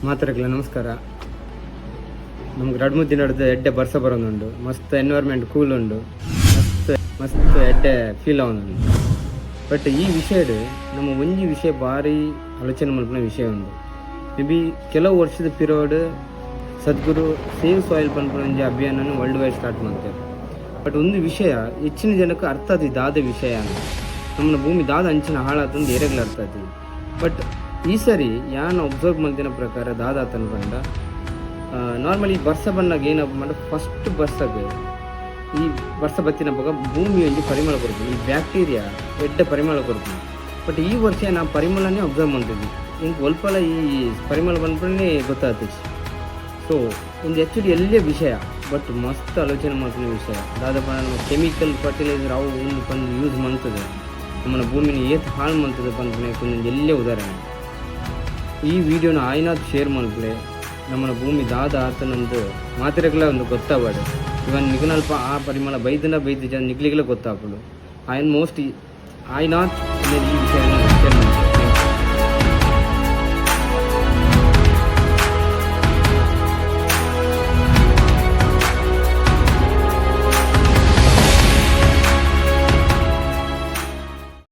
ಮಾತರಕ್ಲ ನಮಸ್ಕಾರ. ನಮ್ಗೆ 2-3 ದಿನ ಹಿಡಿದು ಎಡ್ಡೆ ಬರ್ಸ ಬರೋದುಂಡು. ಮಸ್ತ್ ಎನ್ವೈರ್ಮೆಂಟ್ ಕೂಲ್ ಉಂಡು. ಮಸ್ತ್ ಎಡ್ಡೆ ಫೀಲ್ ಆಗೋದುಂಡು. ಬಟ್ ಈ ವಿಷಯ ನಮ್ಮ ಒಂಜಿ ವಿಷಯ ಭಾರಿ ಆಲೋಚನೆ ಮಲ್ಪನ ವಿಷಯ ಉಂಡು. ಮೇ ಬಿ ಕೆಲವು ವರ್ಷದ ಪಿರಿಯಡ್ ಸದ್ಗುರು ಸೇವ್ ಸಾಯಿಲ್ ಪನ್ಪುನ ಒಂಜಿ ಅಭಿಯಾನನ ವರ್ಲ್ಡ್ ವೈಡ್ ಸ್ಟಾರ್ಟ್ ಮಾಡ್ತಾರೆ. ಬಟ್ ಒಂದು ವಿಷಯ ಹೆಚ್ಚಿನ ಜನಕ್ಕೆ ಅರ್ಥ ಆದ ದಾದ ವಿಷಯ ನಮ್ಮನ್ನ ಭೂಮಿ ದಾದ ಅಂಚಿನ ಹಾಳಾತಂದು ಏರೆಗ್ಲ ಅರ್ಥ ಆಯ್ತು. ಬಟ್ ಈ ಸರಿ ಯಾನು ಅಬ್ಸರ್ವ್ ಮಾಡ್ತಿನ ಪ್ರಕಾರ ದಾದ ಅನ್ಕೊಂಡ ನಾರ್ಮಲಿ ಬರ್ಸ ಬಂದಾಗ ಏನಪ್ಪ ಮಾಡಿ ಫಸ್ಟ್ ಬರ್ಸಗೆ ಈ ವರ್ಷ ಬತ್ತಿನ ಬಗ್ಗೆ ಭೂಮಿ ಒಂಜಿ ಪರಿಮಳ ಕೊಡ್ತೀನಿ, ಈ ಬ್ಯಾಕ್ಟೀರಿಯಾ ಎಡ್ಡ ಪರಿಮಳ ಕೊಡ್ತೀನಿ. ಬಟ್ ಈ ವರ್ಷ ನಾ ಪರಿಮಳನೇ ಅಬ್ಸರ್ವ್ ಮಾಡ್ತಿದ್ವಿ. ಹಿಂಗೆ ಒಲ್ಪಲ ಈ ಪರಿಮಳ ಬಂದ್ಬಿಡೇ ಗೊತ್ತಾಗ್ತದೆ. ಸೊ ಒಂದು ಆ್ಯಕ್ಚುಲಿ ಎಲ್ಲೇ ವಿಷಯ ಬಟ್ ಮಸ್ತ್ ಆಲೋಚನೆ ಮಾಡ್ತಿನ ವಿಷಯ. ದಾದಪ್ಪ ನಮ್ಮ ಕೆಮಿಕಲ್ ಫರ್ಟಿಲೈಸರ್ ಅವು ಒಂದು ಬಂದು ಯೂಸ್ ಮಾಡ್ತದೆ ನಮ್ಮನ್ನ ಭೂಮಿನ ಏತ್ ಹಾಳು ಮಾಡ್ತದೆ ಬಂದ್ಬಿಟ್ಟು ಒಂದು ಎಲ್ಲೇ ಉದಾಹರಣೆ. ಈ ವಿಡಿಯೋನ ಆಯ್ನಾದ್ ಶೇರ್ ಮಾಡ್ಬಿಡೆ ನಮ್ಮನ್ನ ಭೂಮಿ ದಾದ ಆತನಂದು ಮಾತಿರಗಲ ಒಂದು ಗೊತ್ತಾಗಬಾರ್ದು. ಇವನ್ ನಿಗನಲ್ಪ ಆ ಪರಿಮಳ ಬೈದು ಜನ ನಿಗ್ಲಿಗೆಲ್ಲ ಗೊತ್ತಾಗ್ಬಿಡು. ಆಯ್ನ್ ಮೋಸ್ಟ್ ಆಯ್ನಾಥ್ ಈ ವಿಷಯ